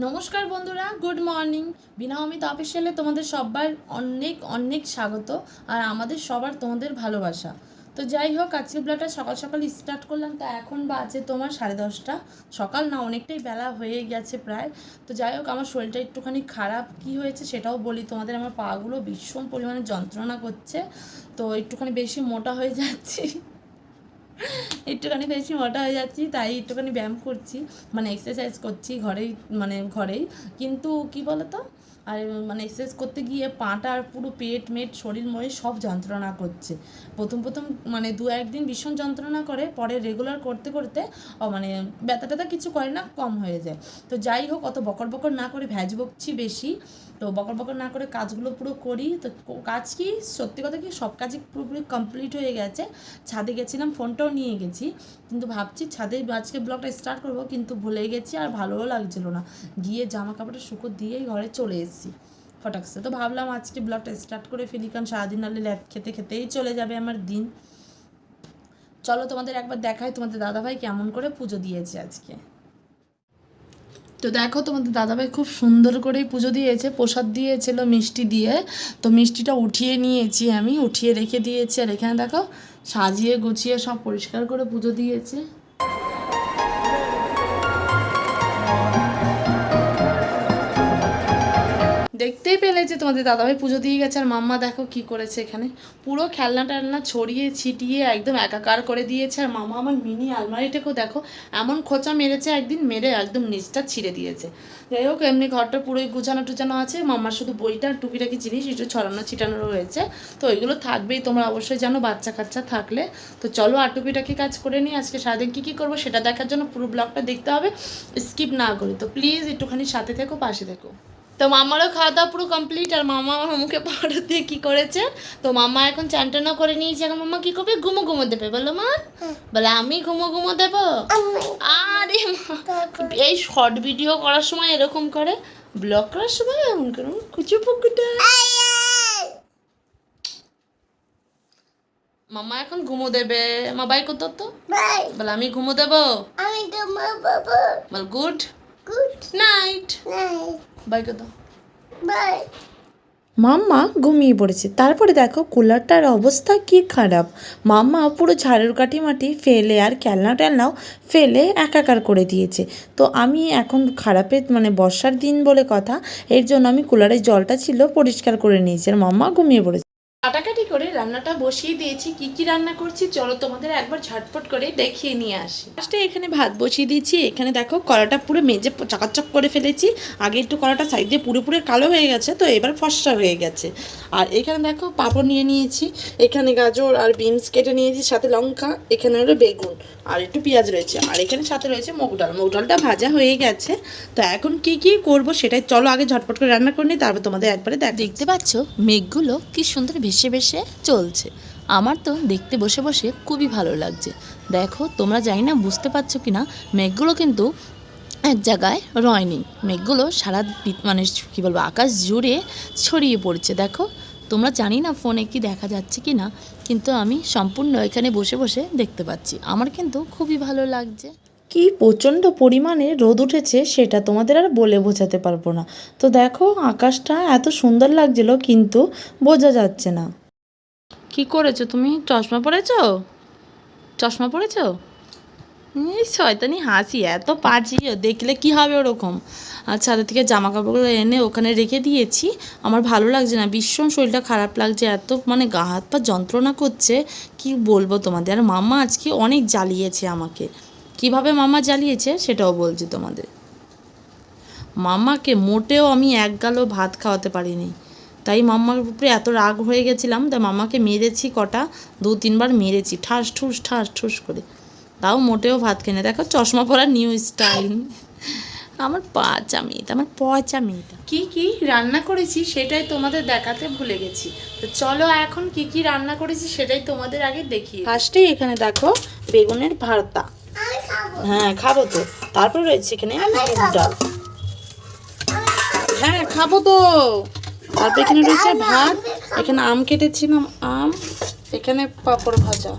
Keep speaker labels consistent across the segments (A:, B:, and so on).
A: নমস্কার বন্ধুরা, good morning. বিনা অমিত অফিসিয়ালে তোমাদের সবার অনেক অনেক স্বাগত আর আমাদের সবার তোমাদের ভালোবাসা। তো যাই হোক, আজকে ব্লগটা সকাল সকাল স্টার্ট করলাম। তো এখন বাজে তোমার 10:30, সকাল না, অনেকটাই বেলা হয়ে গেছে প্রায়। তো যাই হোক, আমার শরীরটা একটুখানি খারাপ। কি হয়েছে সেটাও বলি তোমাদের। আমার পাগুলো ভীষণ পরিমাণে যন্ত্রণা করছে, তো একটুখানি বেশি মোটা হয়ে যাচ্ছি। একটুখানি বেশি মোটা হয়ে যাচ্ছি, তাই একটুখানি ব্যায়াম করছি, মানে এক্সারসাইজ করছি ঘরেই। কিন্তু কি বলতো, আর মানে এক্সারসাইজ করতে গিয়ে পাটা আর পুরো পেট শরীর ময়ে সব যন্ত্রণা করছে। প্রথম মানে 2-1 দিন ভীষণ যন্ত্রণা করে, পরে রেগুলার করতে করতে মানে ব্যথা ট্যাথা কিছু করে না, কম হয়ে যায়। তো যাই হোক, অত বকর না করে বকছি বেশি, তো বকর না করে কাজগুলো পুরো করি। তো কাজ কি, সত্যি কথা কি, সব কাজই পুরোপুরি কমপ্লিট হয়ে গেছে। ছাদে গেছিলাম, ফোনটাও নিয়ে গেছি, কিন্তু ভাবছি ছাদে আজকে ব্লগটা স্টার্ট করবো, কিন্তু ভুলে গেছি আর ভালোও লাগছিল না। গিয়ে জামা কাপড়টা শুকো দিয়েই ঘরে চলে এসেছি ফটাকসে। তো ভাবলাম আজকে ব্লগটা স্টার্ট করে ফেলি, কারণ সারাদিন নাহলে ল্যাট খেতেই চলে যাবে আমার দিন। চলো তোমাদের একবার দেখাই তোমাদের দাদাভাই কেমন করে পুজো দিয়েছে আজকে। তো দেখো, তোমাদের দাদাভাই খুব সুন্দর করেই পুজো দিয়েছে, প্রসাদ দিয়েছিল মিষ্টি দিয়ে। তো মিষ্টিটা উঠিয়ে নিয়েছি, আমি উঠিয়ে রেখে দিয়েছি। আর এখানে দেখো, সাজিয়ে গুছিয়ে সব পরিষ্কার করে পুজো দিয়েছে। দেখতেই পেলে যে তোমাদের দাদাভাই পুজো দিয়ে গেছে। আর মাম্মা দেখো কি করেছে, এখানে পুরো খেলনা টেলনা ছড়িয়ে ছিটিয়ে একদম একাকার করে দিয়েছে। আর মামা আমার মিনি আলমারিটাকেও দেখো এমন খোঁচা মেরেছে, একদিন মেরে একদম নিচটা ছিঁড়ে দিয়েছে। যাই হোক, এমনি ঘরটা পুরোই গুছানো টুচানো আছে। মাম্মার শুধু বইটা টুকিটাকি জিনিস একটু ছড়ানো ছিটানো রয়েছে, তো ওইগুলো থাকবেই, তোমরা অবশ্যই জানো বাচ্চা কাচ্চা থাকলে। তো চলো আর টুকিটাকি কাজ করে নিই। আজকে সারাদিন কী করবো সেটা দেখার জন্য পুরো ব্লগটা দেখতে হবে, স্কিপ না করে। তো প্লিজ একটুখানি সাথে থেকো, পাশে থেকো। তো মামারও খাওয়া দাওয়া পুরো কমপ্লিট। আর মামা আমার মুখে পাউডার দিয়ে কী করেছে, তো মামা এখন চানটানা করে নিয়েছে। এখন মামা কী করবে, ঘুমো দেবে, বলো মা, বলে আমি ঘুমো দেবো। আরে এই শর্ট ভিডিও করার সময় এরকম করে, ব্লগ করার সময় এমন করে কুচু পুকুটা। মামা এখন ঘুমো দেবে। মা বাই করতো, তো বলে আমি ঘুমো দেবো, বল গুড নাইট, বাই করতো। মাম্মা ঘুমিয়ে পড়েছে। তারপরে দেখো কুলারটার অবস্থা কি খারাপ। মাম্মা পুরো ঝাড়ুর কাঠি মাটি ফেলে আর খেলনা টেলনাও ফেলে একাকার করে দিয়েছে। তো আমি এখন খারাপের মানে বর্ষার দিন বলে কথা, এর জন্য আমি কুলারের জলটা ছিল পরিষ্কার করে নিয়েছি। আর মাম্মা ঘুমিয়ে পড়েছে। কাটাকাটি করে রান্নাটা বসিয়ে দিয়েছি। কি রান্না করছি চলো তোমাদের একবার ঝটপট করে দেখিয়ে নিয়ে আসি। ফার্স্টে এখানে ভাত বসিয়ে দিয়েছি। এখানে দেখো কড়াটা পুরো মেজে চকাচক করে ফেলেছি। আগে একটু কড়াটা সাইড দিয়ে পুরোপুরি কালো হয়ে গেছে, তো এবার ফর্সা হয়ে গেছে। আর এখানে দেখো পাঁপড় নিয়ে নিয়েছি, এখানে গাজর আর বিনস কেটে নিয়েছি, সাথে লঙ্কা, এখানে হলো বেগুন আর একটু পেঁয়াজ রয়েছে। আর এখানে সাথে রয়েছে মুগ ডালটা ভাজা হয়ে গেছে। তো এখন কি করব সেটাই চলো আগে ঝটপট করে রান্না করে নিই, তারপর তোমাদের একবারে
B: দেখতে পাচ্ছ মেঘগুলো কি সুন্দর ভেসে চলছে। আমার তো দেখতে বসে বসে খুবই ভালো লাগছে। দেখো তোমরা জানি না বুঝতে পারছো কি না, মেঘগুলো কিন্তু এক জায়গায় রয়নি, মেঘগুলো সারা মানে কী বলবো আকাশ জুড়ে ছড়িয়ে পড়ছে। দেখো তোমরা জানি না ফোনে কি দেখা যাচ্ছে কি না, কিন্তু আমি সম্পূর্ণ এখানে বসে বসে দেখতে পাচ্ছি। আমার কিন্তু খুবই ভালো লাগছে।
A: কি প্রচণ্ড পরিমাণে রোদ উঠেছে সেটা তোমাদের আর বলে বোঝাতে পারবো না। তো দেখো আকাশটা এত সুন্দর লাগছিল, কিন্তু বোঝা যাচ্ছে না। কি করেছো তুমি, চশমা পরেছো? এই শয়তানি হাসি, এত পাঁচিও দেখলে কি হবে ওরকম। আর ছাদের থেকে জামা কাপড়গুলো এনে ওখানে রেখে দিয়েছি। আমার ভালো লাগছে না, ভীষণ শরীরটা খারাপ লাগছে, এত মানে গা হাত পা যন্ত্রণা করছে কি বলবো তোমাদের। আর মাম্মা আজকে অনেক জ্বালিয়েছে আমাকে। কিভাবে মাম্মা জ্বালিয়েছে সেটাও বলছি তোমাদের। মাম্মাকে মোটেও আমি এক গালও ভাত খাওয়াতে পারিনি, তাই মাম্মার উপরে এত রাগ হয়ে গেছিলাম। তাই মাম্মাকে মেরেছি, কটা 2-3 বার মেরেছি, ঠাস ঠুস করে, তাও মোটেও ভাত খেয়ে। দেখো চশমা পরা নিউ স্টাইল, আমার পচা মেয়েটা। কি রান্না করেছি সেটাই তোমাদের দেখাতে ভুলে গেছি। তো চলো এখন কি রান্না করেছি সেটাই তোমাদের আগে দেখি। ফার্স্টেই এখানে দেখো বেগুনের ভর্তা, হ্যাঁ খাবো তো। তারপর রয়েছে এখানে মুগ ডাল, হ্যাঁ খাবো তো। তারপর এখানে রয়েছে ভাত, এখানে আম কেটেছিলাম, আম, এখানে পাঁপড় ভাজা,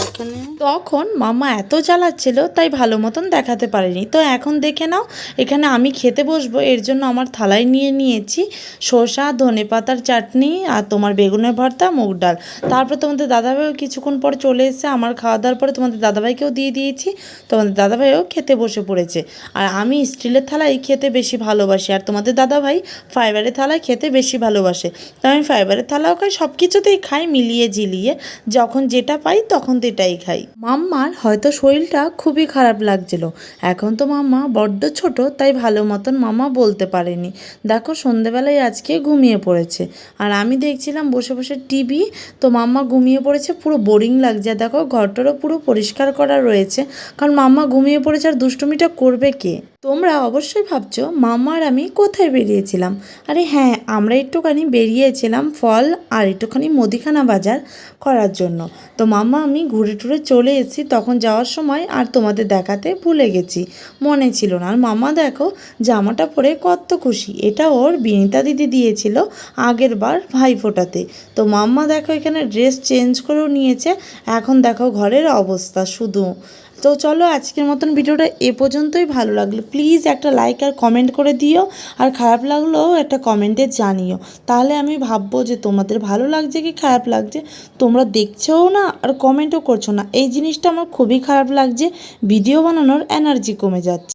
B: এখানে
A: তখন মাম্মা এত জ্বালাচ্ছিল তাই ভালো মতন দেখাতে পারিনি। তো এখন দেখে নাও, এখানে আমি খেতে বসবো, এর জন্য আমার থালায় নিয়ে নিয়েছি শসা, ধনেপাতার চাটনি আর তোমার বেগুনের ভর্তা, মুগ ডাল। তারপর তোমাদের দাদাভাইও কিছুক্ষণ পর চলে এসেছে। আমার খাওয়া দাওয়ার পরে তোমাদের দাদাভাইকেও দিয়ে দিয়েছি, তোমাদের দাদাভাইও খেতে বসে পড়েছে। আর আমি স্টিলের থালায় খেতে বেশি ভালোবাসি, আর তোমাদের দাদাভাই ফাইবারের থালায় খেতে বেশি ভালোবাসে। তো আমি ফাইবারের থালাও খাই, সব কিছুতেই খাই মিলিয়ে ঝিলিয়ে, যখন যেটা পাই তখন সেটাই খাই। মাম্মার হয়তো শরীরটা খুবই খারাপ লাগছিল, এখন তো মাম্মা বড্ড ছোট তাই ভালো মতন মাম্মা বলতে পারেনি। দেখো সন্ধেবেলায় আজকে ঘুমিয়ে পড়েছে, আর আমি দেখছিলাম বসে বসে টিভি। তো মাম্মা ঘুমিয়ে পড়েছে, পুরো বোরিং লাগছে। দেখো ঘরটারও পুরো পরিষ্কার করা রয়েছে, কারণ মাম্মা ঘুমিয়ে পড়েছে, আর দুষ্টুমিটা করবে কে? তোমরা অবশ্যই ভাবছো মাম্মা আর আমি কোথায় বেরিয়েছিলাম। আরে হ্যাঁ, আমরা একটুখানি বেরিয়েছিলাম ফল আর একটুখানি মুদিখানা বাজার করার জন্য। তো মাম্মা আমি ঘুরে টুরে চলে এসেছি, তখন যাওয়ার সময় আর তোমাদের দেখাতে ভুলে গেছি, মনে ছিল না। আর মাম্মা দেখো জামাটা পরে কত খুশি, এটা ওর বিনিতা দিদি দিয়েছিল আগের বার ভাইফোঁটাতে। তো মাম্মা দেখো এখানে ড্রেস চেঞ্জ করেও নিয়েছে। এখন দেখো ঘরের অবস্থা শুধু। তো চলো আজকের মতন ভিডিওটা এ পর্যন্তই। ভালো লাগলো প্লিজ একটা লাইক আর কমেন্ট করে দিও, আর খারাপ লাগলেও একটা কমেন্টে জানিও, তাহলে আমি ভাববো যে তোমাদের ভালো লাগছে কি খারাপ লাগছে। তোমরা দেখছোও না আর কমেন্টও করছো না, এই জিনিসটা আমার খুবই খারাপ লাগছে, ভিডিও বানানোর এনার্জি কমে যাচ্ছে।